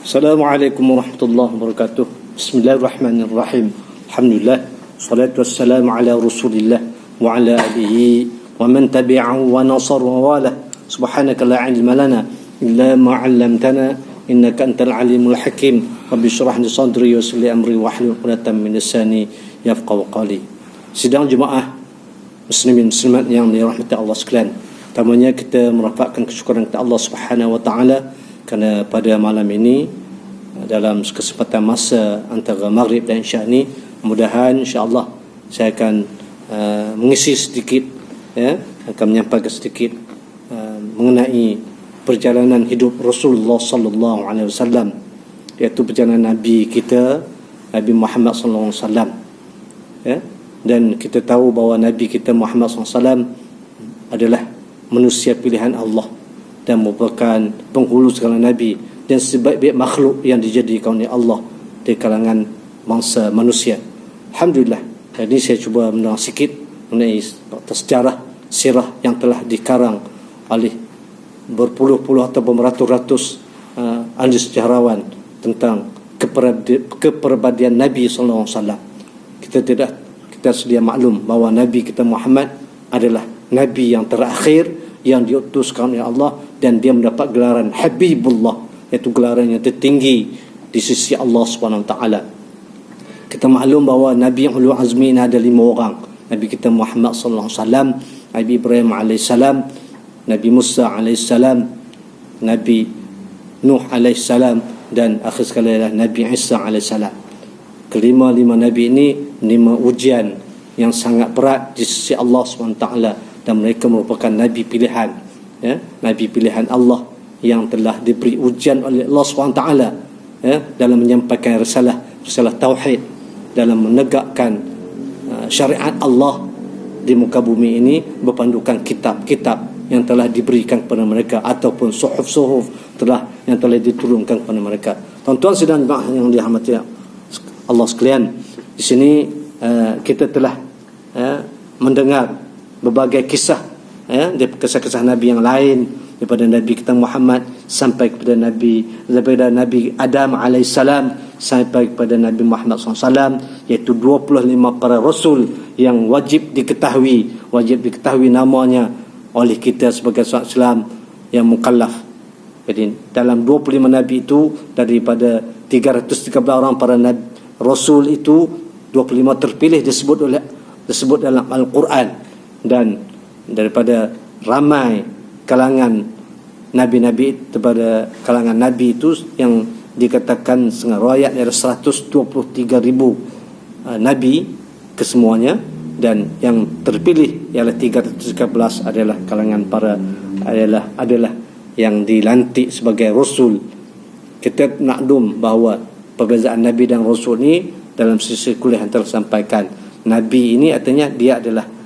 Assalamualaikum warahmatullahi wabarakatuh. Bismillahirrahmanirrahim. Alhamdulillah. Salatu wassalamu ala Rasulillah wa ala alihi wa man tabi'ahu wa nasar wa wala. Subhanaka la ilma lana illa ma 'allamtana innaka antal alimul hakim. Rabbi shrah li sadri wa yassir li amri wa hlul 'uqdatam min lisani yafqahu qawli. Sidang jemaah muslimin muslimat yang dirahmati Allah sekalian. Pertamanya kita merapatkan kesyukuran kepada Allah Subhanahu wa taala kerana pada malam ini dalam kesempatan masa antara maghrib dan isyak ni, mudah-mudahan insya-Allah saya akan mengisi sedikit, akan menyampaikan sedikit mengenai perjalanan hidup Rasulullah sallallahu alaihi wasallam, iaitu perjalanan Nabi kita, Nabi Muhammad sallallahu alaihi wasallam. Dan kita tahu bahawa Nabi kita Muhammad sallallahu alaihi wasallam adalah manusia pilihan Allah dan merupakan penghulu segala nabi dan sebaik-baik makhluk yang dijadikan oleh Allah di kalangan bangsa manusia. Alhamdulillah. Jadi saya cuba menerang sikit mengenai sejarah sirah yang telah dikarang oleh berpuluh-puluh atau beratus-ratus ahli sejarawan tentang kepribadian Nabi sallallahu alaihi wasallam. Kita sedia maklum bahawa Nabi kita Muhammad adalah Nabi yang terakhir yang diutuskan oleh Allah, dan dia mendapat gelaran Habibullah, iaitu gelaran yang tertinggi di sisi Allah Subhanahu Wa Taala. Kita maklum bahawa Nabi yang ulul azmi ini ada 5 orang. Nabi kita Muhammad sallallahu alaihi wasallam, Nabi Ibrahim alaihi salam, Nabi Musa alaihi salam, Nabi Nuh alaihi salam, dan akhir sekali adalah Nabi Isa alaihi salam. Kelima-lima nabi ini menerima ujian yang sangat berat di sisi Allah Subhanahu Wa Taala, dan mereka merupakan nabi pilihan, nabi pilihan Allah yang telah diberi ujian oleh Allah SWT, dalam menyampaikan risalah tauhid, dalam menegakkan syariat Allah di muka bumi ini berpandukan kitab-kitab yang telah diberikan kepada mereka ataupun suhuf-suhuf yang telah diturunkan kepada mereka. Tuan-tuan sedang yang dirahmati Allah sekalian, di sini kita telah mendengar berbagai kisah, kisah-kisah Nabi yang lain, daripada Nabi kita Muhammad sampai kepada daripada Nabi Adam alaihissalam sampai kepada Nabi Muhammad SAW, iaitu 25 para rasul yang wajib diketahui namanya oleh kita sebagai seorang Islam yang mukallaf. Jadi dalam 25 Nabi itu, daripada 313 orang para Nabi Rasul itu, 25 terpilih disebut dalam Al-Quran. Dan daripada ramai kalangan nabi-nabi, daripada kalangan nabi itu yang dikatakan setengah riwayat ada 123,000 nabi kesemuanya, dan yang terpilih ialah 313 adalah kalangan adalah yang dilantik sebagai rasul. Kita maklum bahawa perbezaan nabi dan rasul ni dalam sisi kuliah yang telah sampaikan. Nabi ini artinya dia adalah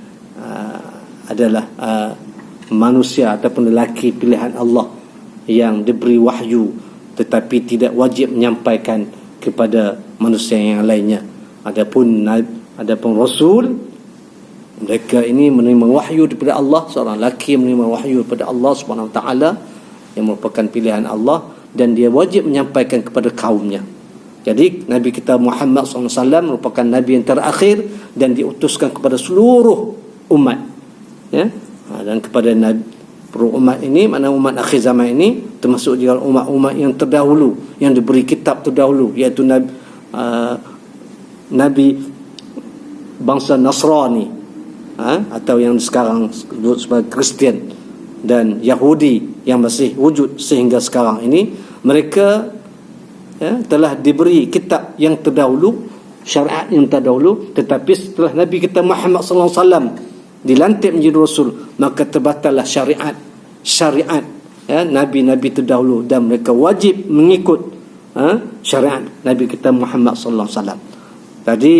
manusia ataupun lelaki pilihan Allah yang diberi wahyu tetapi tidak wajib menyampaikan kepada manusia yang lainnya. Adapun rasul, mereka ini menerima wahyu daripada Allah, seorang lelaki menerima wahyu daripada Allah Subhanahu Wa Taala yang merupakan pilihan Allah, dan dia wajib menyampaikan kepada kaumnya. Jadi Nabi kita Muhammad SAW merupakan Nabi yang terakhir dan diutuskan kepada seluruh umat, dan kepada umat ini, mana umat akhir zaman ini, termasuk juga umat-umat yang terdahulu yang diberi kitab terdahulu, iaitu Nabi bangsa Nasrani, atau yang sekarang disebut sebagai Kristian, dan Yahudi yang masih wujud sehingga sekarang ini. Mereka telah diberi kitab yang terdahulu, syariat yang terdahulu, tetapi setelah Nabi kita Muhammad sallallahu alaihi wasallam dilantik menjadi rasul, maka terbatallah syariat nabi-nabi terdahulu, dan mereka wajib mengikut syariat Nabi kita Muhammad sallallahu alaihi wasallam. Jadi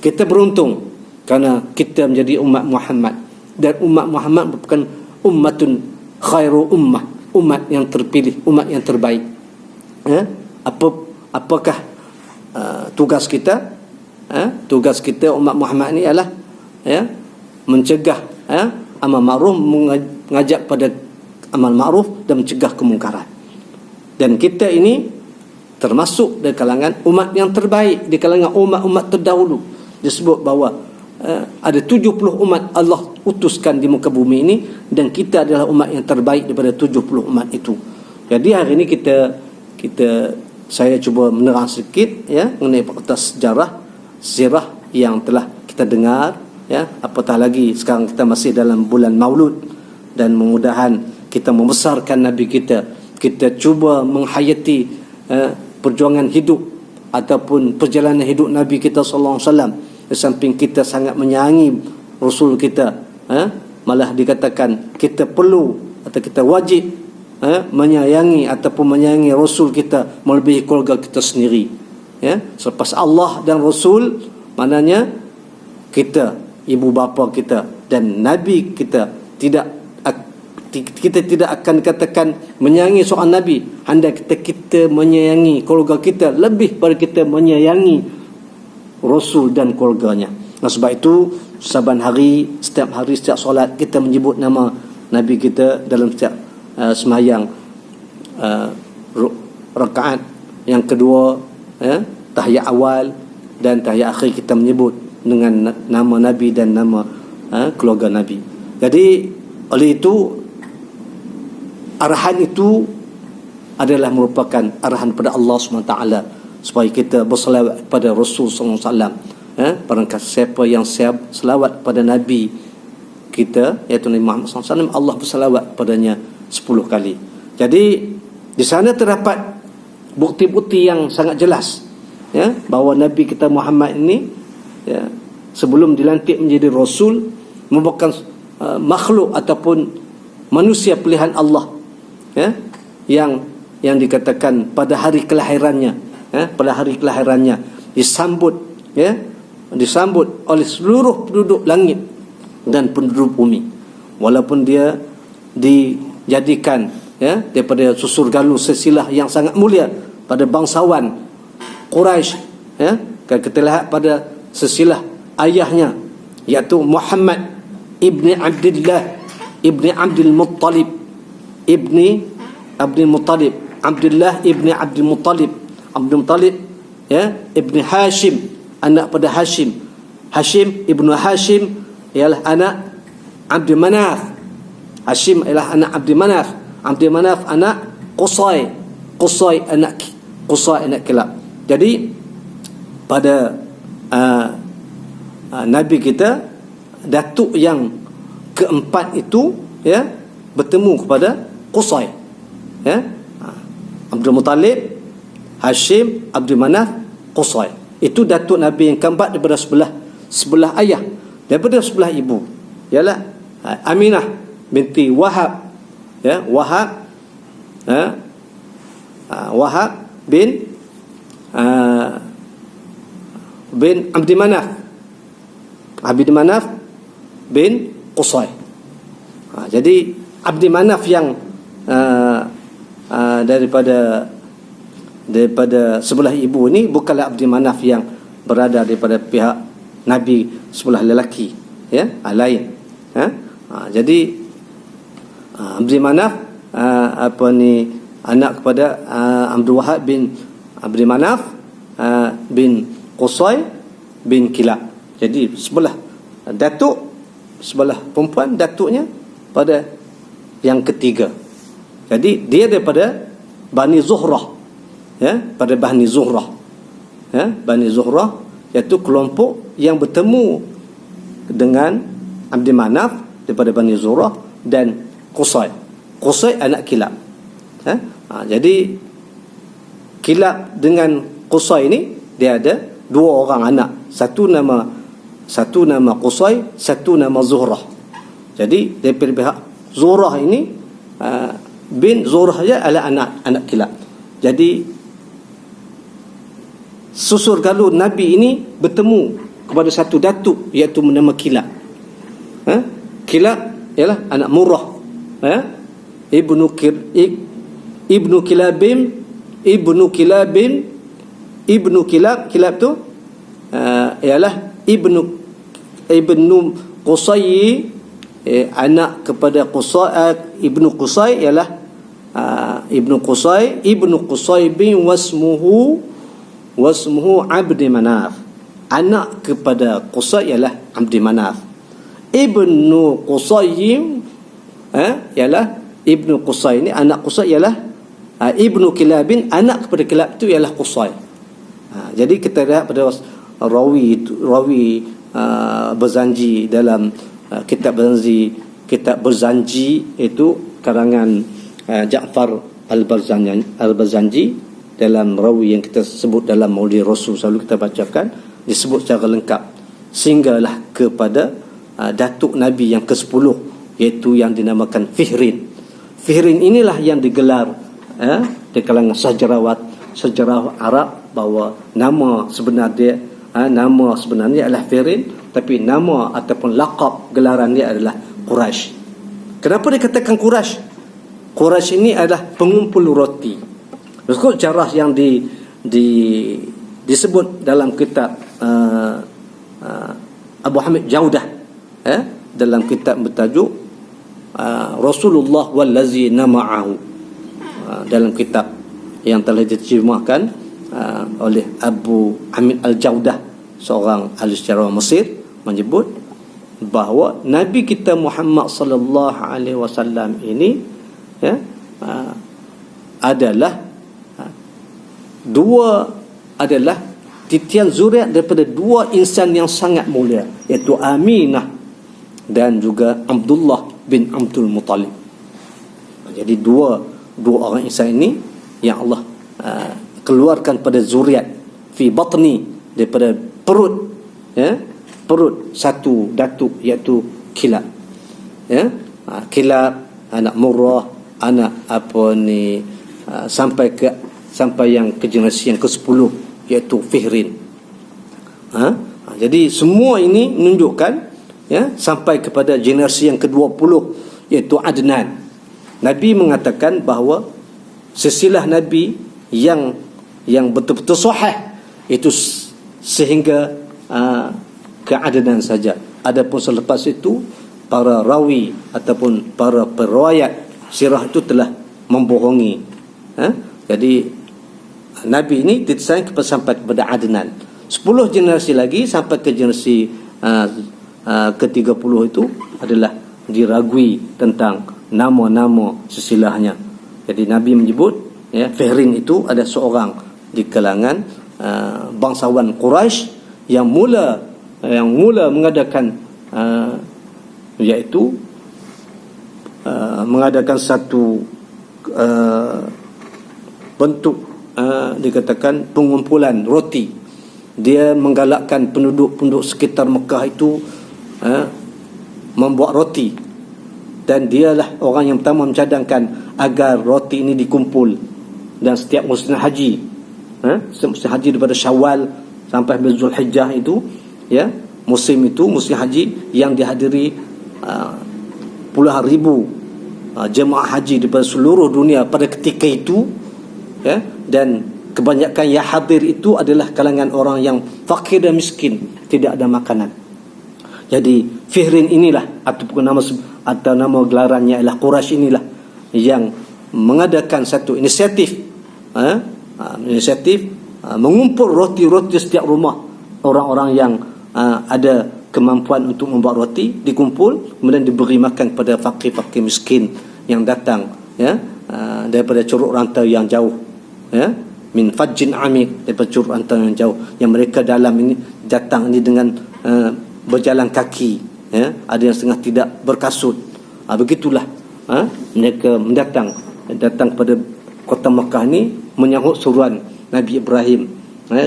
kita beruntung kerana kita menjadi umat Muhammad, dan umat Muhammad merupakan ummatun khairu ummah, umat yang terpilih, umat yang terbaik. Apakah tugas kita? Tugas kita umat Muhammad ni ialah mencegah amal ma'ruf, mengajak pada amal ma'ruf dan mencegah kemungkaran. Dan kita ini termasuk di kalangan umat yang terbaik, di kalangan umat-umat terdahulu. Disebut bahawa ada 70 umat Allah utuskan di muka bumi ini, dan kita adalah umat yang terbaik daripada 70 umat itu. Jadi hari ini saya cuba menerang sedikit mengenai fakta sejarah sirah yang telah kita dengar, apatah lagi sekarang kita masih dalam bulan Maulud, dan mudah-mudahan kita membesarkan Nabi kita cuba menghayati perjuangan hidup ataupun perjalanan hidup Nabi kita sallallahu alaihi wasallam. Di samping kita sangat menyayangi Rasul kita, malah dikatakan kita perlu atau kita wajib menyayangi Rasul kita melebihi keluarga kita sendiri. Selepas Allah dan Rasul, maknanya kita, ibu bapa kita dan Nabi kita tidak akan katakan menyayangi seorang Nabi hendaknya kita menyayangi keluarga kita lebih pada kita menyayangi Rasul dan keluarganya. Sebab itu setiap hari setiap solat kita menyebut nama Nabi kita dalam setiap sembahyang rakaat yang kedua, tahiyat awal dan tahiyat akhir kita menyebut dengan nama Nabi dan nama keluarga Nabi. Jadi oleh itu arahan itu adalah merupakan arahan pada Allah SWT, supaya kita berselawat pada Rasul SAW. Barangkali siapa yang selawat pada Nabi kita, iaitu Nabi Muhammad SAW, Allah berselawat padanya 10 kali. Jadi di sana terdapat bukti-bukti yang sangat jelas, bahawa Nabi kita Muhammad ini, sebelum dilantik menjadi Rasul, merupakan makhluk ataupun manusia pilihan Allah, yang dikatakan pada hari kelahirannya, disambut oleh seluruh penduduk langit dan penduduk bumi, walaupun dia dijadikan daripada susur galuh silsilah yang sangat mulia pada bangsawan Quraisy, kita lihat pada silsilah ayahnya, iaitu Muhammad ibni Abdullah ibni Abdul Muttalib ibni Abdul Muttalib, Abdullah ibni Abdul Muttalib, Abdul Muttalib ibni Hashim, anak pada Hashim, Hashim ibnu Hashim ialah anak Abdul Manaf, Hashim ialah anak Abdul Manaf, Abdul Manaf anak Qusay, Qusay anak Kilab. Jadi pada Nabi kita, datuk yang keempat itu bertemu kepada Qusay, Abdul Muttalib, Hashim, Abdul Manaf, Qusay. Itu datuk Nabi yang keempat daripada sebelah ayah. Daripada sebelah ibu ialah Aminah binti Wahab, Wahab bin Abdi Manaf, Abdi Manaf bin Qusay. Jadi Abdi Manaf yang daripada sebelah ibu ni bukanlah Abdi Manaf yang berada daripada pihak Nabi sebelah lelaki, lain. Jadi Abdi Manaf anak kepada Abdul Wahab bin Abdi Manaf bin Qusay bin Kilab. Jadi sebelah datuk, sebelah perempuan datuknya pada yang ketiga. Jadi dia daripada Bani Zuhrah, pada Bani Zuhrah, Bani Zuhrah, iaitu kelompok yang bertemu dengan Abdi Manaf daripada Bani Zuhrah dan Qusay anak Kilab. Jadi Kilab dengan Qusay ini dia ada dua orang anak, satu nama Qusay, satu nama Zuhrah. Jadi daripada pihak Zuhrah ini, bin Zuhrah saja adalah anak Kilab. Jadi susur galuh Nabi ini bertemu kepada satu datuk, iaitu nama Kilab. Kilab ialah anak Murrah, ibnu Kilab tu ialah ibnu Qusay, anak kepada Qusay. Ibnu Qusay ialah Ibnu Qusay bin wasmuhu Abdi Manaf. Anak kepada Qusay ialah Abdi Manaf. Ibnu Qusay ialah Ibnu Qusay ni, anak Qusay ialah Ibnu Kilabin, anak kepada Kilab itu ialah Qusay. Jadi kita lihat pada rawi Barzanji dalam kitab Barzanji itu karangan Ja'far Al-Barzanji dalam rawi yang kita sebut dalam Maulid Rasul selalu kita bacakan, disebut secara lengkap sehinggalah kepada datuk Nabi yang ke-10, iaitu yang dinamakan Fihrin. Fihrin inilah yang digelar di kalangan sejarah Arab bahawa nama sebenarnya adalah Fihrin, tapi nama ataupun laqab gelaran dia adalah Quraisy. Kenapa dikatakan Quraisy? Quraisy ini adalah pengumpul roti. Berikut jarah yang disebut dalam kitab Abu Hamid Jaudah, dalam kitab bertajuk Rasulullah wallazina ma'ahu, dalam kitab yang telah diterjemahkan oleh Abu Hamid Al-Jaudah, seorang ahli sejarah Mesir, menyebut bahawa Nabi kita Muhammad sallallahu alaihi wasallam ini adalah titian zuriat daripada dua insan yang sangat mulia, iaitu Aminah dan juga Abdullah bin Abdul Muttalib. Jadi dua orang insan ini yang Allah keluarkan pada zuriat fi batni, daripada perut satu datuk, iaitu Kilab. Kilab, anak Murrah, anak sampai yang ke generasi yang ke-10, iaitu Fihrin. Jadi semua ini menunjukkan sampai kepada generasi yang ke-20, iaitu Adnan. Nabi mengatakan bahawa silsilah Nabi yang betul-betul sahih itu sehingga ke Adnan saja. Adapun selepas itu para rawi ataupun para periwayat sirah itu telah membohongi. Jadi Nabi ini disayang sampai kepada Adnan. 10 generasi lagi sampai ke generasi ke-30 itu adalah diragui tentang nama-nama silsilahnya. Jadi Nabi menyebut Fihrin itu ada seorang di kalangan bangsawan Quraisy yang mula mengadakan iaitu mengadakan satu bentuk dikatakan pengumpulan roti. Dia menggalakkan penduduk sekitar Mekah itu membuat roti, dan dialah orang yang pertama mencadangkan agar roti ini dikumpul. Dan setiap musim haji, musim haji daripada Syawal sampai Zulhijjah itu, musim haji yang dihadiri puluhan ribu jemaah haji daripada seluruh dunia pada ketika itu, dan kebanyakan yang hadir itu adalah kalangan orang yang fakir dan miskin, tidak ada makanan. Jadi Fihrin inilah ataupun nama gelarannya ialah Quraisy inilah yang mengadakan satu inisiatif mengumpul roti-roti setiap rumah. Orang-orang yang ada kemampuan untuk membuat roti dikumpul, kemudian diberi makan kepada fakir-fakir miskin yang datang daripada curug rantau yang jauh, min fajjin amik, daripada curug rantau yang jauh, yang mereka dalam ini datang ini dengan berjalan kaki, ada yang setengah tidak berkasut. Begitulah mereka datang kepada kota Mekah ni menyahut suruhan Nabi Ibrahim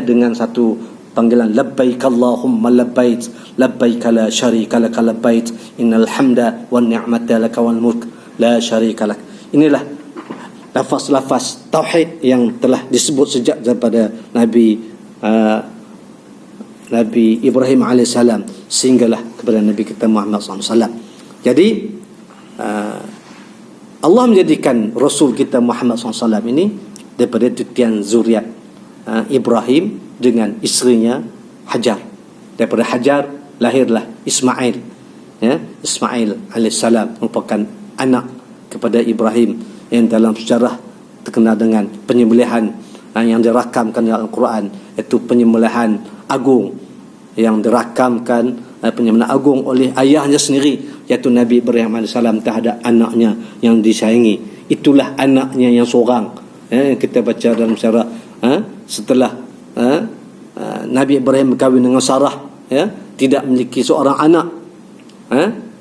dengan satu panggilan labbaik Allahumma labbaik labbaik la syarika lak labbaik innal hamda wan ni'mata lak wal mulk la syarika lak. Inilah lafaz-lafaz tauhid yang telah disebut sejak daripada Nabi Ibrahim alaihissalam sehinggalah kepada Nabi kita Muhammad SAW. Jadi Allah menjadikan Rasul kita Muhammad SAW ini daripada titian zuriat Ibrahim dengan isterinya Hajar. Daripada Hajar lahirlah Ismail. Ismail alaihissalam merupakan anak kepada Ibrahim. yang dalam sejarah terkenal dengan penyembelihan yang dirakamkan dalam Al-Quran, iaitu penyembelihan agung yang dirakamkan, penyembelihan agung oleh ayahnya sendiri, iaitu Nabi Ibrahim AS terhadap anaknya yang disayangi. Itulah anaknya yang seorang, kita baca dalam sejarah, setelah Nabi Ibrahim berkahwin dengan Sarah, tidak memiliki seorang anak,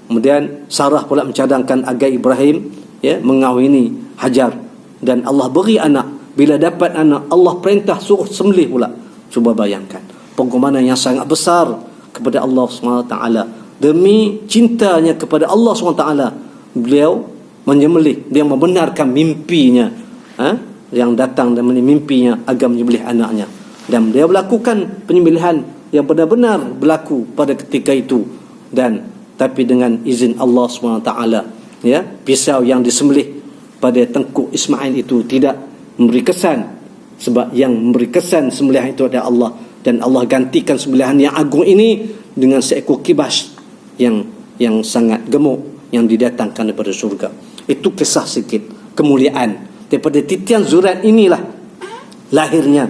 kemudian Sarah pula mencadangkan agar Ibrahim mengahwini Hajar, dan Allah beri anak. Bila dapat anak, Allah perintah suruh sembelih pula. Cuba bayangkan pengorbanan yang sangat besar kepada Allah SWT. Demi cintanya kepada Allah SWT, beliau menyembelih, dia membenarkan mimpinya, yang datang dan mimpinya agar menyembelih anaknya, dan beliau melakukan penyembelihan yang benar-benar berlaku pada ketika itu. Dan tapi dengan izin Allah SWT, pisau yang disembelih pada tengkuk Ismail itu tidak memberi kesan, sebab yang memberi kesan sembelihan itu adalah Allah, dan Allah gantikan sembelihan yang agung ini dengan seekor kibas yang sangat gemuk yang didatangkan daripada surga. Itu kisah sikit kemuliaan daripada titian zurat. Inilah lahirnya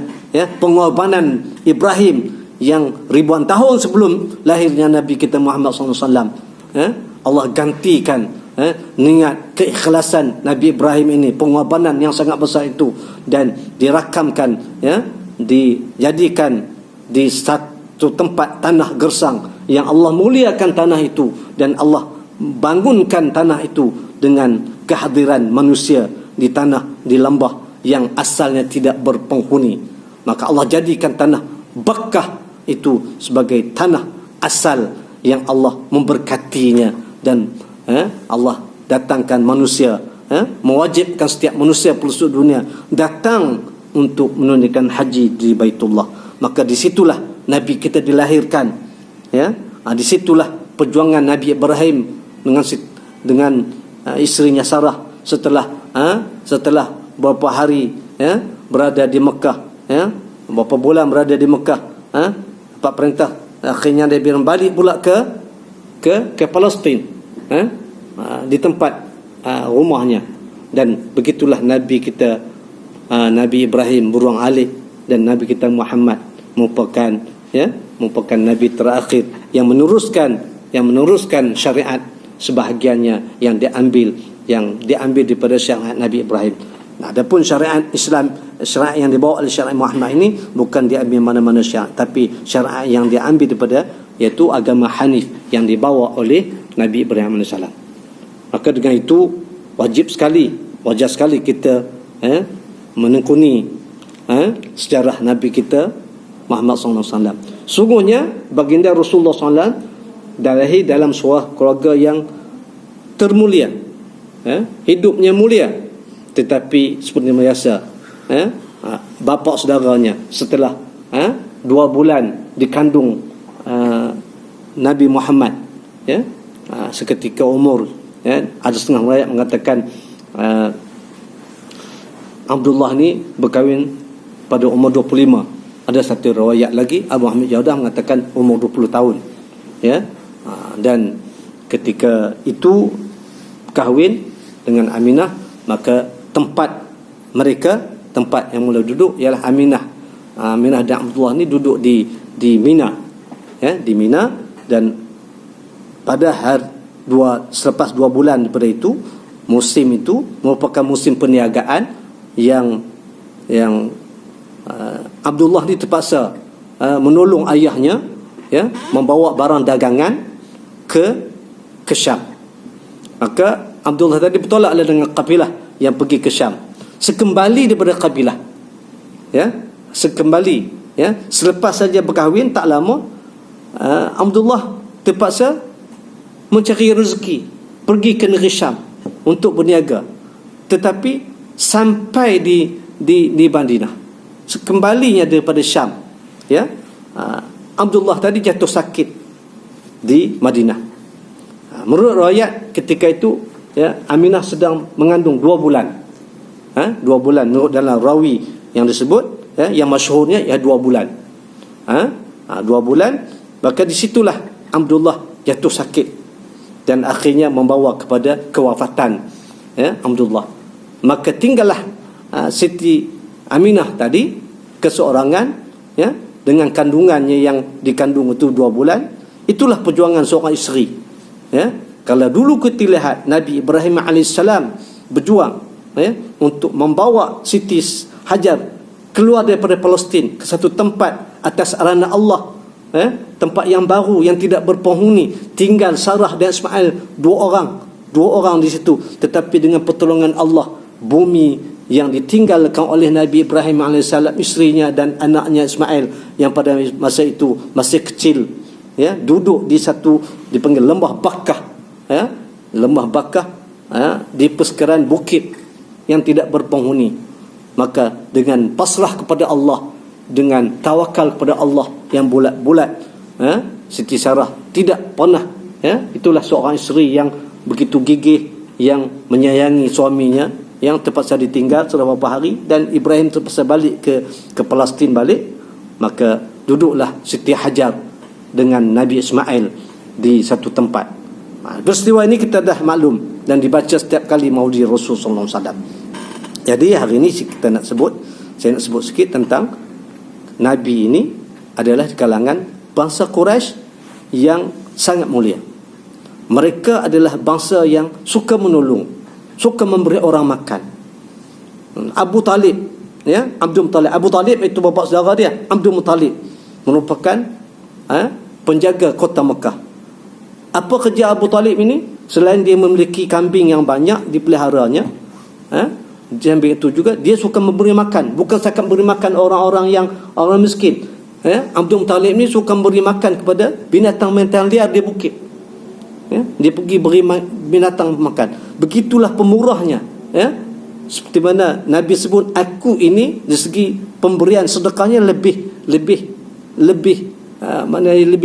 pengorbanan Ibrahim yang ribuan tahun sebelum lahirnya Nabi kita Muhammad SAW. Allah gantikan niat keikhlasan Nabi Ibrahim ini, pengorbanan yang sangat besar itu, dan dirakamkan, dijadikan di satu tempat tanah gersang yang Allah muliakan tanah itu, dan Allah bangunkan tanah itu dengan kehadiran manusia di tanah, di lembah yang asalnya tidak berpenghuni. Maka Allah jadikan tanah Bakkah itu sebagai tanah asal yang Allah memberkatinya, dan Allah datangkan manusia, mewajibkan setiap manusia pelosok dunia datang untuk menunaikan haji di Baitullah. Maka disitulah Nabi kita dilahirkan, disitulah perjuangan Nabi Ibrahim dengan isterinya Sarah setelah beberapa hari berada di Mekah, beberapa bulan berada di Mekah, dapat perintah, akhirnya dia balik pula ke Palestin, di tempat rumahnya. Dan begitulah Nabi kita, Nabi Ibrahim beruang alik, dan Nabi kita Muhammad merupakan Nabi terakhir yang meneruskan syariat sebahagiannya yang diambil daripada syariat Nabi Ibrahim. Adapun syariat Islam, syariat yang dibawa oleh syariat Muhammad ini bukan diambil mana-mana syariat, tapi syariat yang diambil daripada, iaitu agama Hanif yang dibawa oleh Nabi Ibrahim AS. Maka dengan itu wajar sekali kita menekuni sejarah Nabi kita Muhammad SAW. Sungguhnya baginda Rasulullah SAW lahir dalam sebuah keluarga yang termulia, hidupnya mulia, tetapi seperti biasa, bapa saudaranya setelah 2 bulan dikandung Nabi Muhammad, seketika umur, ada setengah riwayat mengatakan Abdullah ni berkahwin pada umur 25. Ada satu riwayat lagi Abu Hamid Jaudah mengatakan umur 20 tahun, dan ketika itu kahwin dengan Aminah, maka tempat yang mula duduk ialah Aminah dan Abdullah ni duduk di Mina, di Mina. Dan pada selepas 2 bulan daripada itu, musim itu merupakan musim perniagaan yang Abdullah ni terpaksa menolong ayahnya, membawa barang dagangan ke Syam. Maka Abdullah tadi bertolaklah dengan kabilah yang pergi ke Syam. Sekembali daripada kabilah, selepas saja berkahwin tak lama, Abdullah terpaksa mencari rezeki, pergi ke negeri Syam untuk berniaga. Tetapi sampai di Madinah, sekembalinya daripada Syam, Abdullah tadi jatuh sakit di Madinah. Menurut riwayat ketika itu, Aminah sedang mengandung 2 bulan. 2 bulan menurut dalam rawi yang disebut, yang masyhurnya 2 bulan. 2 bulan. Maka disitulah Abdullah jatuh sakit, dan akhirnya membawa kepada kewafatan Abdullah. maka tinggallah Siti Aminah tadi keseorangan, ya, dengan kandungannya yang dikandung itu 2 bulan. Itulah perjuangan seorang isteri, ya. Kalau dulu kita lihat Nabi Ibrahim alaihissalam berjuang, ya, untuk membawa Siti Hajar keluar daripada Palestin ke satu tempat atas arahan Allah, ya, tempat yang baru yang tidak berpenghuni, tinggal Sarah dan Ismail, 2 orang di situ. Tetapi dengan pertolongan Allah, bumi yang ditinggalkan oleh Nabi Ibrahim alaihissalam, isterinya dan anaknya Ismail yang pada masa itu masih kecil, ya, duduk di satu dipanggil lembah Bakkah, ya, lembah Bakkah, ya, di persekiran bukit yang tidak berpenghuni. Maka dengan pasrah kepada Allah, dengan tawakal kepada Allah yang bulat-bulat, ya, Siti Sarah tidak pernah, ya, itulah seorang isteri yang begitu gigih, yang menyayangi suaminya yang terpaksa ditinggal selama beberapa hari, dan Ibrahim terpaksa balik ke Palestin balik. Maka duduklah Siti Hajar dengan Nabi Ismail di satu tempat. Peristiwa ini kita dah maklum dan dibaca setiap kali Maulid Rasul sallallahu alaihi wasallam. Jadi hari ini saya nak sebut sikit tentang Nabi ini adalah di kalangan bangsa Quraisy yang sangat mulia. Mereka adalah bangsa yang suka menolong, suka memberi orang makan. Abu Talib, ya, Abdul Muttalib. Abu Talib itu bapa saudara dia. Abdul Muttalib merupakan penjaga kota Mekah. Apa kerja Abu Talib ini? Selain dia memiliki kambing yang banyak dipeliharanya, sambil itu juga dia suka memberi makan. Bukan setakat memberi makan orang miskin. Abdul Muttalib ni suka memberi makan kepada binatang-binatang liar di bukit. Dia pergi beri binatang makan. Begitulah pemurahnya, ya. Seperti mana Nabi sebut, aku ini dari segi pemberian sedekahnya lebih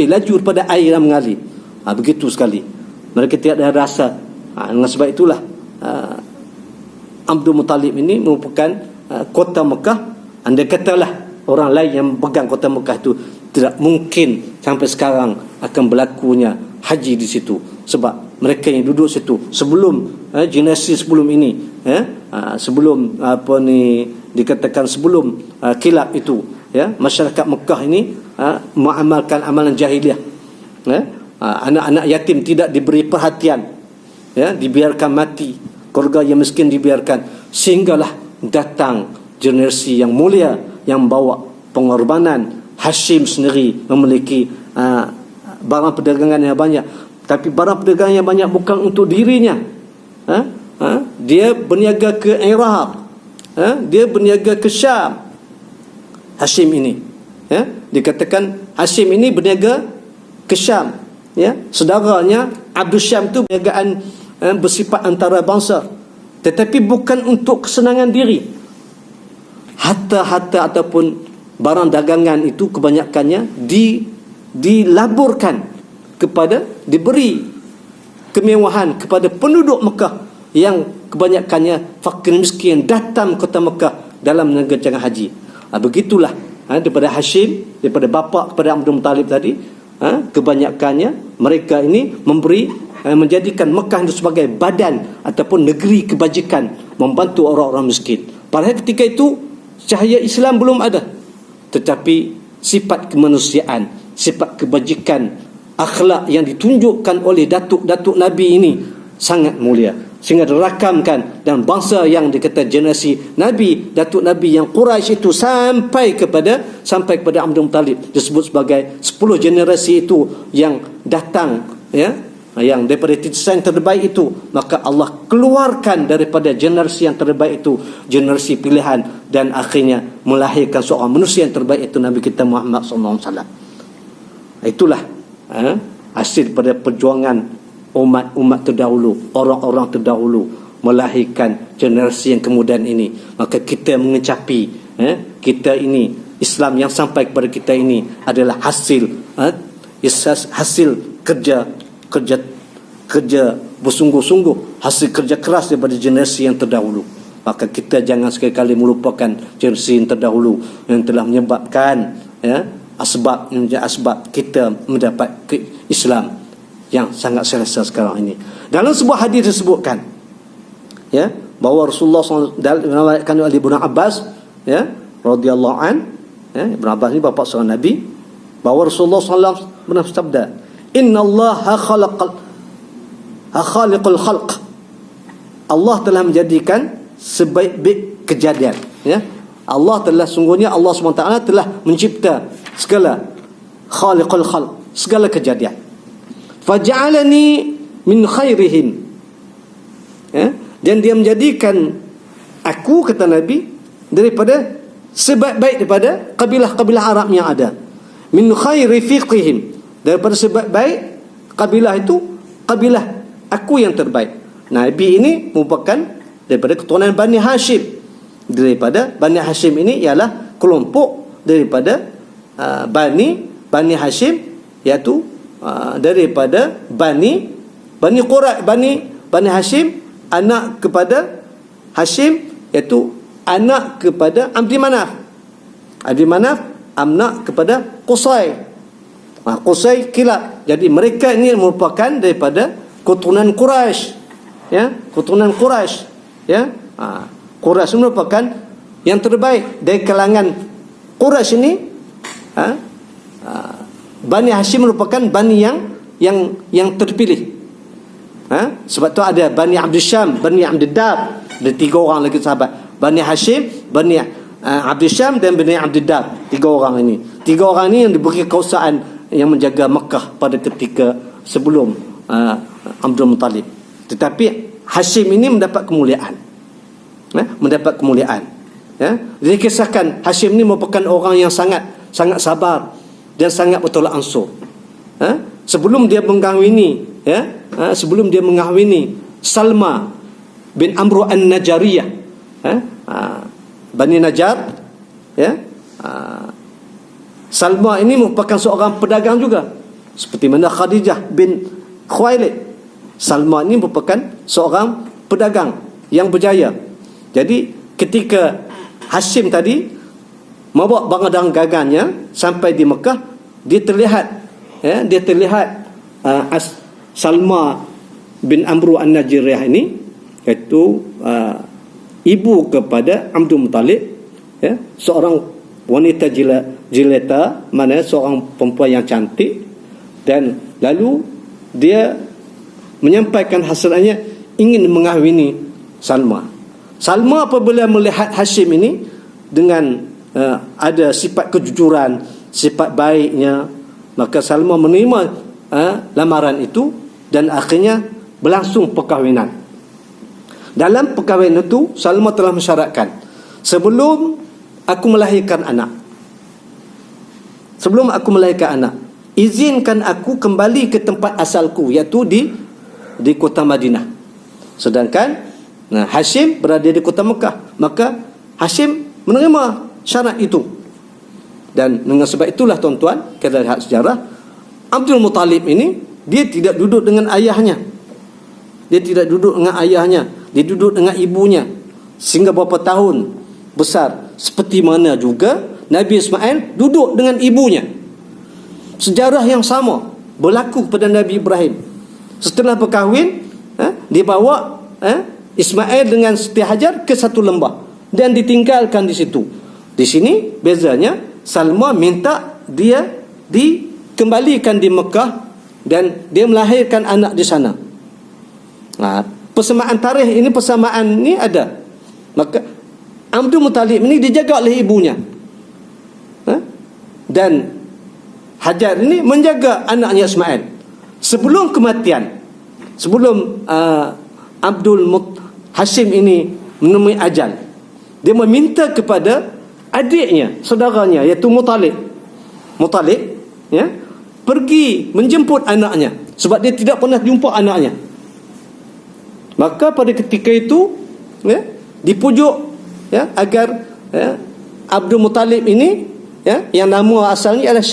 laju daripada air yang mengalir. Begitu sekali. Mereka tidak ada rasa. Dengan sebab itulah Abdul Muttalib ini merupakan kota Mekah. Andai katalah orang lain yang pegang kota Mekah itu, tidak mungkin sampai sekarang akan berlakunya haji di situ. Sebab mereka yang duduk situ sebelum generasi sebelum ini, sebelum dikatakan sebelum kilap itu, ya, masyarakat Mekah ini mengamalkan amalan jahiliah. Anak-anak yatim tidak diberi perhatian, ya, dibiarkan mati. Keluarga yang miskin dibiarkan, sehinggalah datang generasi yang mulia yang bawa pengorbanan. Hashim sendiri memiliki barang perdagangan yang banyak, tapi barang perdagangan yang banyak bukan untuk dirinya. Dia berniaga ke Iraq, dia berniaga ke Syam. Hashim ini, ya, dikatakan Hashim ini berniaga ke Syam, ya. Saudaranya Abdul Syam itu perniagaan bersifat antarabangsa, tetapi bukan untuk kesenangan diri. Harta-harta ataupun barang dagangan itu kebanyakannya dilaburkan kepada, diberi kemewahan kepada penduduk Mekah yang kebanyakannya fakir miskin datang ke kota Mekah dalam mengerjakan haji. Begitulah daripada Hashim, daripada bapa kepada Abdul Muttalib tadi, kebanyakannya mereka ini menjadikan Mekah itu sebagai badan ataupun negeri kebajikan, membantu orang-orang miskin. Padahal ketika itu cahaya Islam belum ada, tetapi sifat kemanusiaan, sifat kebajikan, akhlak yang ditunjukkan oleh datuk-datuk Nabi ini sangat mulia, sehingga dirakamkan. Dan bangsa yang dikata generasi Nabi, datuk Nabi yang Quraisy itu sampai kepada Abdul Muttalib, disebut sebagai 10 generasi itu yang datang, ya, yang daripada titisan terbaik itu. Maka Allah keluarkan daripada generasi yang terbaik itu generasi pilihan, dan akhirnya melahirkan seorang manusia yang terbaik itu Nabi kita Muhammad SAW. Itulah hasil pada perjuangan umat terdahulu, orang-orang terdahulu, melahirkan generasi yang kemudian ini. Maka kita mengecapi, kita ini, Islam yang sampai kepada kita ini adalah hasil kerja bersungguh-sungguh, hasil kerja keras daripada generasi yang terdahulu. Maka kita jangan sekali-kali melupakan generasi yang terdahulu yang telah menyebabkan, ya, asbab kita mendapat Islam yang sangat selesa sekarang ini. Dalam sebuah hadis disebutkan, ya, bahawa Rasulullah SAW diriwayatkan oleh Ibnu Abbas, ya, radhiyallahu an, ya, Ibnu Abbas ni bapa seorang Nabi, bahawa Rasulullah SAW pernah bersabda, innallaha khaliqul khalq, Allah telah menjadikan sebaik-baik kejadian, ya. Allah SWT telah mencipta segala khaliqul khalq, segala kejadian. Faja'alani min khairihim, ya? Dan dia menjadikan aku, kata Nabi, daripada sebaik-baik daripada kabilah-kabilah Arab yang ada. Min khairi fiqihim, daripada sebaik-baik kabilah itu, kabilah aku yang terbaik. Nabi ini merupakan daripada keturunan Bani Hashim. Daripada Bani Hashim ini ialah kelompok daripada Bani Hashim, iaitu daripada Bani Quraisy, Bani Hashim, anak kepada Hashim, iaitu anak kepada Abdi Manaf. Abdi Manaf anak kepada Qusay. Qusay Kilab. Jadi mereka ini merupakan daripada keturunan Quraisy, ya, keturunan Quraisy, ya. Quraisy merupakan yang terbaik dari kalangan Quraisy ini. Bani Hashim merupakan bani yang terpilih. Sebab tu ada Bani Abdul Syam, Bani Abdul Dab, ada 3 orang lagi sahabat. Bani Hashim, Bani Abdul Syam dan Bani Abdul Dab. 3 orang ini. 3 orang ini yang diberi kekuasaan yang menjaga Mekah pada ketika sebelum Abdul Muttalib. Tetapi Hashim ini mendapat kemuliaan. Mendapat kemuliaan. Ya. Dikisahkan Hashim ini merupakan orang yang sangat sabar dan sangat bertolak ansur. Sebelum dia mengahwini, ya, sebelum dia mengahwini Salma bin Amru an-Najariyah, Bani Najar, ya, Salma ini merupakan seorang pedagang juga, seperti mana Khadijah bin Khuwailid. Salma ini merupakan seorang pedagang yang berjaya. Jadi ketika Hashim tadi membawa barang dagangannya sampai di Mekah, dia terlihat Salma bin Amru an-Najiriyah ini, iaitu ibu kepada Abdul Muttalib, ya, seorang wanita jelita, mana seorang perempuan yang cantik, dan lalu dia menyampaikan hasratnya ingin mengahwini Salma. Salma apabila melihat Hashim ini dengan ada sifat kejujuran, sifat baiknya, maka Salma menerima lamaran itu dan akhirnya berlangsung perkahwinan. Dalam perkahwinan itu Salma telah mensyaratkan, sebelum aku melahirkan anak, izinkan aku kembali ke tempat asalku, iaitu di kota Madinah. Sedangkan Hashim berada di kota Mekah, maka Hashim menerima syarat itu. Dan dengan sebab itulah tuan-tuan, kita lihat sejarah, Abdul Muttalib ini dia tidak duduk dengan ayahnya. Dia duduk dengan ibunya sehingga berapa tahun besar. Seperti mana juga Nabi Ismail duduk dengan ibunya. Sejarah yang sama berlaku pada Nabi Ibrahim. Setelah berkahwin, dibawa Ismail dengan Siti Hajar ke satu lembah dan ditinggalkan di situ. Di sini bezanya, Salma minta dia dikembalikan di Mekah dan dia melahirkan anak di sana. Persamaan tarikh ini, persamaan ini ada. Maka Abdul Muttalib ini dijaga oleh ibunya, dan Hajar ini menjaga anaknya Ismail. Sebelum kematian, sebelum Hashim ini menemui ajal, dia meminta kepada adiknya, saudaranya, iaitu Muttalib, ya, pergi menjemput anaknya, sebab dia tidak pernah jumpa anaknya. Maka pada ketika itu, ya, dipujuk, ya, agar, ya, Abdul Muttalib ini, ya, yang nama asalnya adalah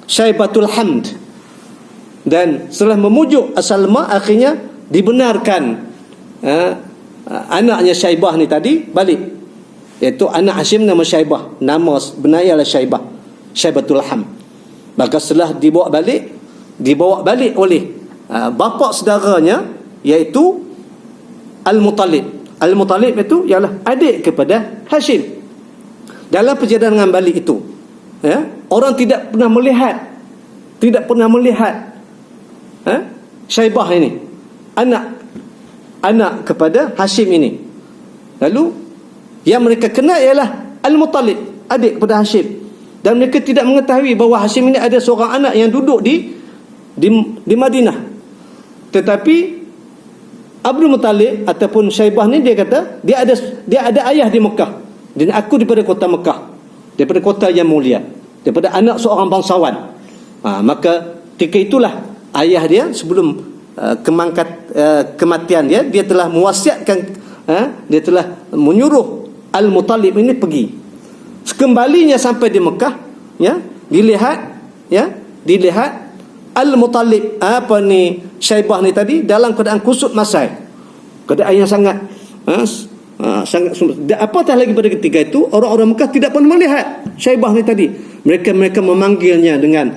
Syaibatul Hamd, dan setelah memujuk Salma, akhirnya dibenarkan anaknya Syaibah ni tadi balik, iaitu anak Hashim nama Syaibah, nama benarnya adalah Syaibatul Hamd. Maka setelah dibawa balik oleh bapa saudaranya, iaitu Al-Muttalib. Al-Muttalib itu ialah adik kepada Hashim. Dalam perjalanan balik itu, orang tidak pernah melihat Syaibah ini, anak kepada Hashim ini. Lalu yang mereka kenal ialah Al-Muttalib, adik kepada Hashim. Dan mereka tidak mengetahui bahawa Hashim ini ada seorang anak yang duduk di Madinah. Tetapi Abdul Muttalib ataupun Syaibah ni dia kata dia ada ayah di Mekah, dan aku daripada kota Mekah, daripada kota yang mulia, daripada anak seorang bangsawan. Maka ketika itulah ayah dia sebelum kematian dia telah mewasiatkan, dia telah menyuruh Al-Muttalib ini pergi. Sekembalinya sampai di Mekah, dilihat Al-Muttalib Syaibah ni tadi dalam keadaan kusut masai, keadaan yang sangat apatah lagi pada ketika itu orang-orang Mekah tidak pernah melihat Syaibah ni tadi. Mereka memanggilnya dengan,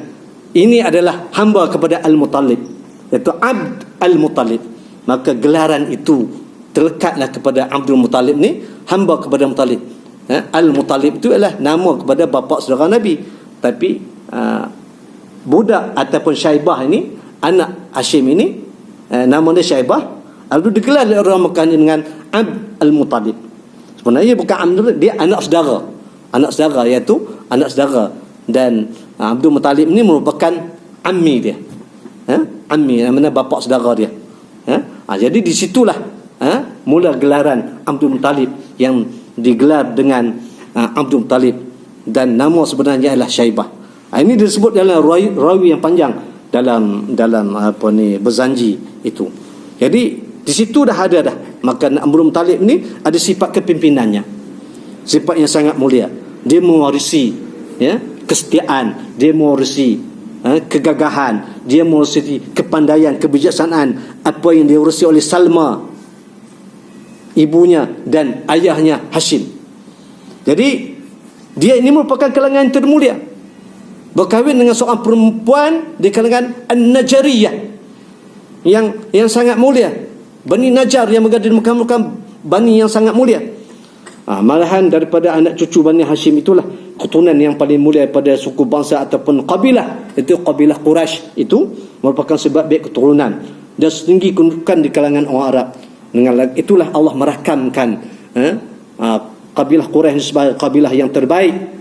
ini adalah hamba kepada Al-Muttalib, iaitu Abd Al-Muttalib. Maka gelaran itu terlekatlah kepada Abdul Muttalib ni, hamba kepada Muttalib. Al-Muttalib itu adalah nama kepada bapa saudara Nabi. Tapi budak ataupun Syaibah ini, anak Hashim ini, nama dia Syaibah, lalu digelar oleh orang Mekah dengan Abd Al-Muttalib. Sebenarnya bukan Abd, dia anak saudara, iaitu anak saudara. Dan Abdul Muttalib ini merupakan ammi dia, ammi, mana bapa saudara dia. Jadi di situlah mula gelaran Abdul Muttalib, yang digelar dengan Abdul Muttalib, dan nama sebenarnya adalah Syaibah. Ini disebut dalam rawi yang panjang dalam Berzanji itu. Jadi di situ dah ada dah. Maka Abdul Muttalib ni ada sifat kepimpinannya, sifat yang sangat mulia. Dia mewarisi kesetiaan, dia mewarisi kegagahan, dia mewarisi kepandaian, kebijaksanaan apa yang diwarisi oleh Salma, ibunya dan ayahnya Hashim. Jadi dia ini merupakan kalangan yang termulia, berkahwin dengan seorang perempuan di kalangan An-Najariyah yang sangat mulia. Bani Najar yang berada di Mekah merupakan bani yang sangat mulia. Malahan daripada anak cucu Bani Hashim itulah keturunan yang paling mulia pada suku bangsa ataupun kabilah, itu kabilah Quraisy. Itu merupakan sebab baik keturunan dan setinggi kedudukan di kalangan orang Arab. Dengan itulah Allah merakamkan kabilah Quraisy sebagai kabilah yang terbaik.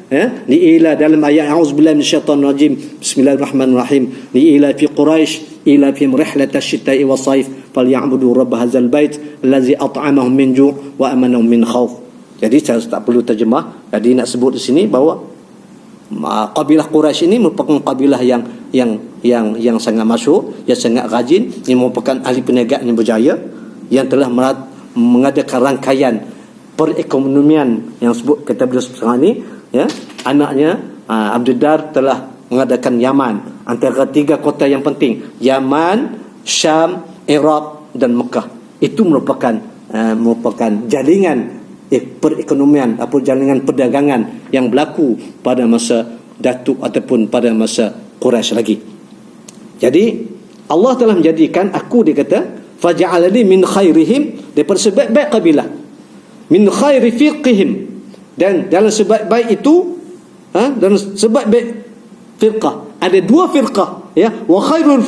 Li'ila dalam ayat a'udzubillahi minasyaitonir rajim, bismillahirrahmanirrahim, li'ila fi Quraisy ila fi rihlatash shita'i was-saif falyabudu rabb hadzal bait allazi at'amahum min ju' wa amanahum min khauf. Jadi saya tak perlu terjemah. Jadi nak sebut di sini bahawa kabilah Quraisy ini merupakan kabilah yang sangat masyhur, yang sangat rajin, yang merupakan ahli perniagaan yang berjaya, yang telah mengadakan rangkaian perekonomian yang sebut kata beliau sekarang ni, anaknya Abdul Dar telah mengadakan Yaman, antara 3 kota yang penting, Yaman, Syam, Iraq dan Mekah. Itu merupakan jaringan perekonomian atau jaringan perdagangan yang berlaku pada masa Datuk ataupun pada masa Quraisy lagi. Jadi Allah telah menjadikan aku, dia kata, faja'alani min khairihim, daripada sebaik-baik kabilah, min khairi fiqhihim, dan dalam sebaik-baik itu dalam sebaik-baik firqah ada 2 firqah, wa khairul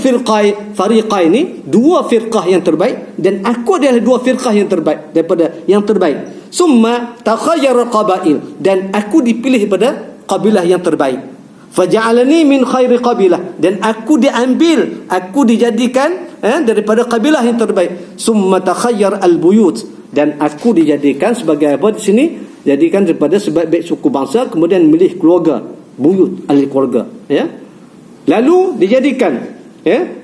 fariqai ini 2 firqah yang terbaik, dan aku adalah 2 firqah yang terbaik daripada yang terbaik. Summa takhayyara qabail, dan aku dipilih pada kabilah yang terbaik. Faja'alani min khairi qabilah, dan aku dijadikan daripada kabilah yang terbaik. Summa takhayyar al-buyut, dan aku dijadikan sebagai apa di sini? Jadikan daripada sebaik-baik suku bangsa, kemudian milih keluarga, buyut, ahli keluarga, Lalu dijadikan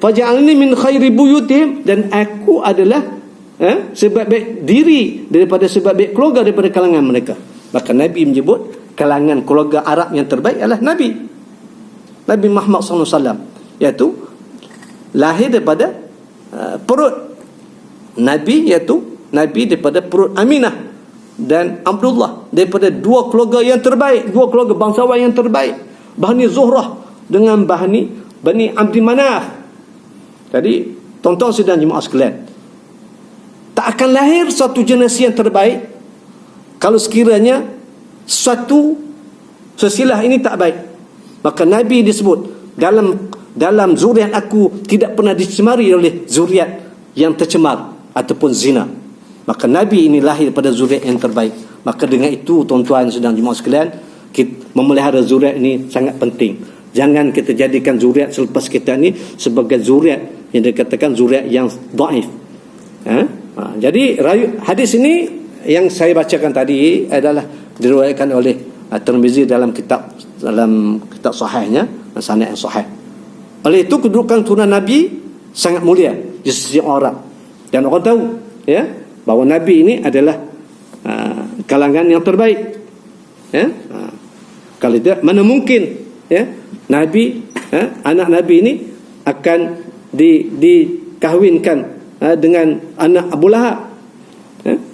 faja'alani min khairi buyutihim, dan aku adalah sebaik-baik diri daripada sebaik-baik keluarga daripada kalangan mereka. Maka Nabi menyebut kalangan keluarga Arab yang terbaik adalah Nabi Muhammad SAW, iaitu lahir daripada perut Nabi, iaitu Nabi daripada perut Aminah dan Abdullah, daripada 2 keluarga yang terbaik, 2 keluarga bangsawan yang terbaik, Bani Zuhrah dengan Bani Abdi Manaf. Jadi tuan-tuan sedang jemaah sekalian, tak akan lahir suatu generasi yang terbaik kalau sekiranya suatu silsilah ini tak baik. Maka Nabi disebut dalam zuriat aku tidak pernah dicemari oleh zuriat yang tercemar ataupun zina. Maka Nabi ini lahir pada zuriat yang terbaik. Maka dengan itu, tuan-tuan sedang jemaah sekalian, memelihara zuriat ini sangat penting. Jangan kita jadikan zuriat selepas kita ni sebagai zuriat yang dikatakan zuriat yang dhaif. Jadi hadis ini yang saya bacakan tadi adalah diriwayatkan oleh Tirmizi dalam kitab sahihnya, sanad yang sahih. Oleh itu kedudukan turunan Nabi sangat mulia di sisi orang. Dan orang tahu bahawa Nabi ini adalah kalangan yang terbaik. Kalau tidak, mana mungkin Nabi, anak Nabi ini akan dikahwinkan dengan anak Abu Lahab.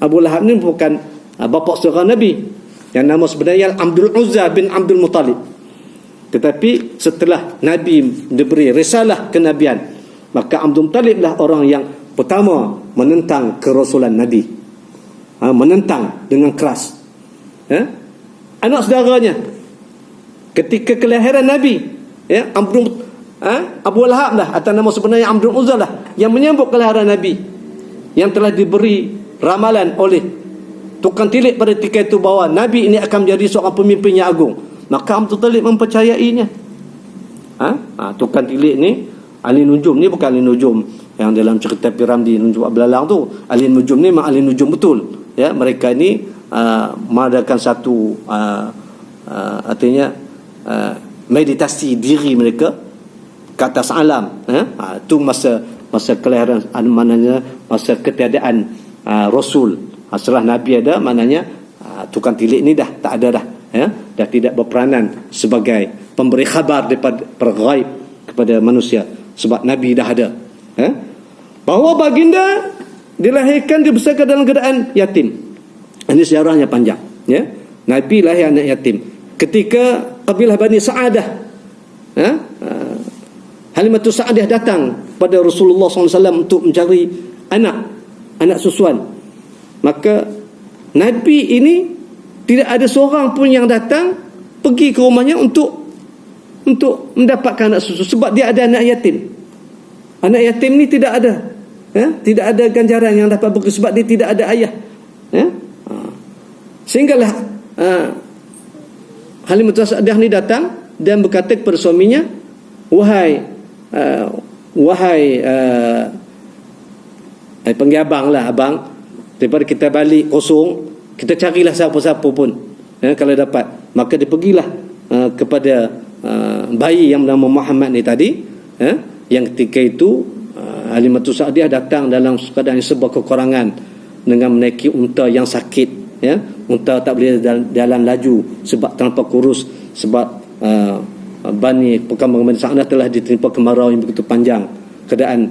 Abu Lahab ni bukan bapa saudara Nabi, yang nama sebenarnya Abdul Uzza bin Abdul Muttalib. Tetapi setelah Nabi diberi risalah kenabian, maka Abdul Muttalib lah orang yang pertama menentang kerasulan Nabi, menentang dengan keras. Anak saudaranya ketika kelahiran Nabi, Abu Lahab lah, atau nama sebenarnya Abdul Uzza lah, yang menyambut kelahiran Nabi, yang telah diberi ramalan oleh tukang tilik pada ketika itu bahawa Nabi ini akan menjadi seorang pemimpin yang agung. Maka Abdul Talib mempercayainya. Tukang tilik ni, ahli nujum ni bukan ahli nujum yang dalam cerita Piramdi nujum Ablalang tu. Ahli nujum ni memang ahli nujum betul. Mereka ni mengadakan satu artinya meditasi diri mereka ke atas alam. Itu masa kelahiran, maknanya masa ketiadaan Rasul. Setelah Nabi ada, maknanya tukang tilik ni dah tak ada dah. Dah tidak berperanan sebagai pemberi khabar daripada perghaib kepada manusia, sebab Nabi dah ada. Bahawa baginda dilahirkan, dibesarkan dalam keadaan yatim. Ini sejarahnya panjang. Nabi lahir anak yatim. Ketika kabilah Bani Sa'adah, Halimatus Sa'adah datang pada Rasulullah SAW untuk mencari anak susuan. Maka Nabi ini tidak ada seorang pun yang datang pergi ke rumahnya untuk mendapatkan anak susu, sebab dia ada anak yatim. Anak yatim ni tidak ada tidak ada ganjaran yang dapat beri, sebab dia tidak ada ayah. Sehinggalah Halimatus Sa'adah ni datang dan berkata kepada suaminya, wahai panggil abang lah, abang, daripada kita balik kosong, kita carilah siapa-siapa pun kalau dapat. Maka dia pergilah kepada bayi yang bernama Muhammad ni tadi, yang ketika itu Halimatus Sa'adah datang dalam keadaan serba kekurangan dengan menaiki unta yang sakit. Unta tak boleh jalan laju sebab terlampau kurus, sebab Bani Bani Sa'adah telah ditimpa kemarau yang begitu panjang. Keadaan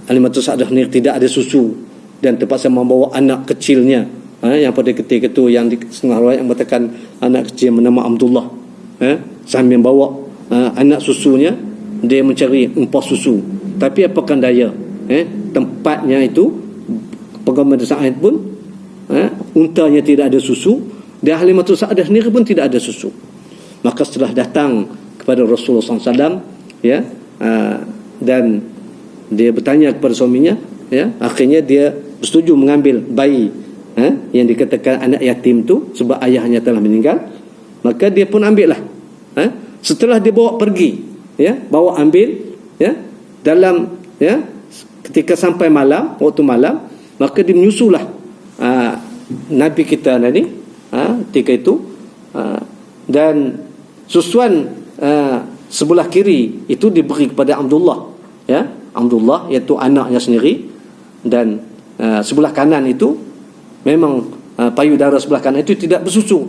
Halimatus Sa'adah ni tidak ada susu dan terpaksa membawa anak kecilnya, yang pada ketika itu yang di setengah riwayat yang mengatakan anak kecil bernama Abdullah, sambil bawa anak susunya, dia mencari empas susu. Tapi apakan daya, tempatnya itu Bani Sa'adah pun untanya tidak ada susu, dan Halimatus Sa'adah sendiri pun tidak ada susu. Maka setelah datang kepada Rasulullah SAW, dan dia bertanya kepada suaminya, akhirnya dia bersetuju mengambil bayi yang dikatakan anak yatim tu, sebab ayahnya telah meninggal. Maka dia pun ambil lah. Setelah dia bawa pergi, bawa ambil, dalam ketika sampai malam, waktu malam, maka dia menyusulah Nabi kita tadi ketika itu, dan susuan sebelah kiri itu diberi kepada Abdullah, Abdullah iaitu anaknya sendiri, dan sebelah kanan itu memang payudara sebelah kanan itu tidak bersusu,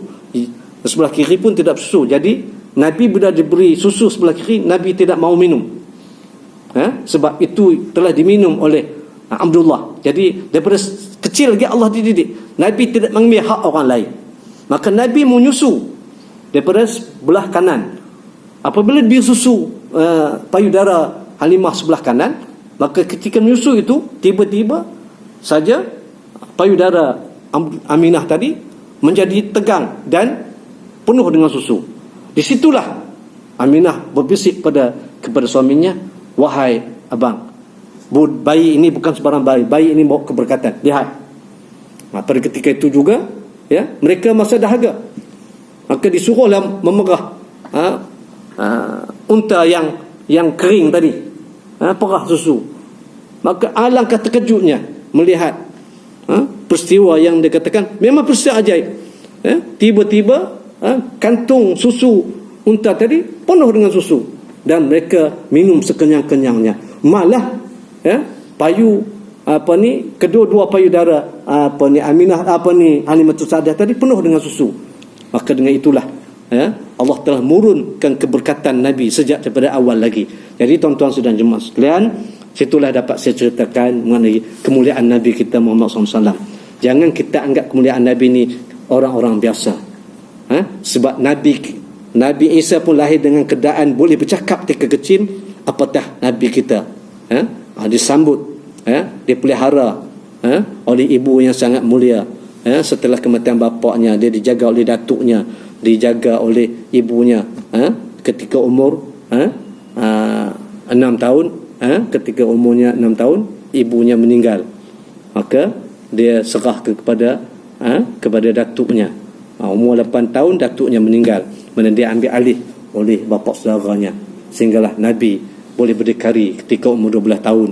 sebelah kiri pun tidak bersusu. Jadi Nabi bila diberi susu sebelah kiri, Nabi tidak mau minum, sebab itu telah diminum oleh Abdullah. Jadi daripada kecil lagi Allah dididik, Nabi tidak mengambil hak orang lain. Maka Nabi menyusu daripada sebelah kanan. Apabila dia susu payudara Halimah sebelah kanan, maka ketika menyusu itu tiba-tiba saja payudara Aminah tadi menjadi tegang dan penuh dengan susu. Di situlah Aminah berbisik kepada suaminya, "Wahai abang, bayi ini bukan sebarang bayi. Bayi ini bawa keberkatan. Lihat." Pada ketika itu juga, ya, mereka masa dahaga. Maka disuruhlah memerah unta yang kering tadi, perah susu. Maka alangkah terkejutnya melihat peristiwa yang dikatakan memang peristiwa ajaib. Tiba-tiba kantung susu unta tadi penuh dengan susu dan mereka minum sekenyang-kenyangnya. Malah kedua-dua payudara Aminah Halimatus Sa'dah tadi penuh dengan susu. Maka dengan itulah Allah telah murunkan keberkatan Nabi sejak daripada awal lagi. Jadi tuan-tuan dan jemaah sekalian, situlah dapat saya ceritakan mengenai kemuliaan Nabi kita Muhammad SAW. Jangan kita anggap kemuliaan Nabi ni orang-orang biasa. Sebab Nabi Isa pun lahir dengan keadaan boleh bercakap ketika kecil. Apatah Nabi kita disambut, dipelihara oleh ibu yang sangat mulia. Setelah kematian bapaknya, dia dijaga oleh datuknya, dijaga oleh ibunya. Ketika umur 6 tahun, ketika umurnya 6 tahun, ibunya meninggal. Maka dia serah kepada datuknya. Umur 8 tahun datuknya meninggal. Kemudian dia ambil alih oleh bapa saudaranya. Sehinggalah Nabi boleh berdikari ketika umur 12 tahun,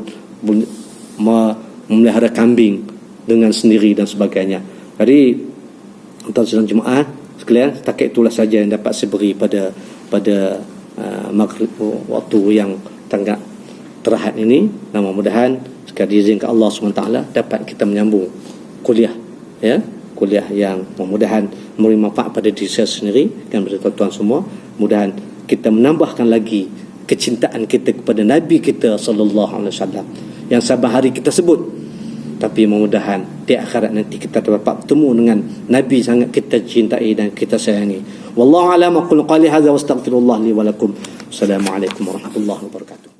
memelihara kambing dengan sendiri dan sebagainya. Jadi tuan-tuan jemaah sekalian, setakat itulah saja yang dapat saya beri pada maghrib, waktu yang sangat terahat ini. Dan mudah-mudahan sekali diizinkan Allah SWT dapat kita menyambung kuliah yang mudah-mudahan memberi manfaat pada diri saya sendiri dan pada tuan-tuan semua. Mudah-mudahan kita menambahkan lagi kecintaan kita kepada Nabi kita sallallahu alaihi wasallam yang saban hari kita sebut. Tapi mudah-mudahan di akhirat nanti kita dapat bertemu dengan Nabi sangat kita cintai dan kita sayangi. Wallahu a'lam, aqulu qali hadza wa astaghfirullah li wa lakum. Assalamualaikum warahmatullahi wabarakatuh.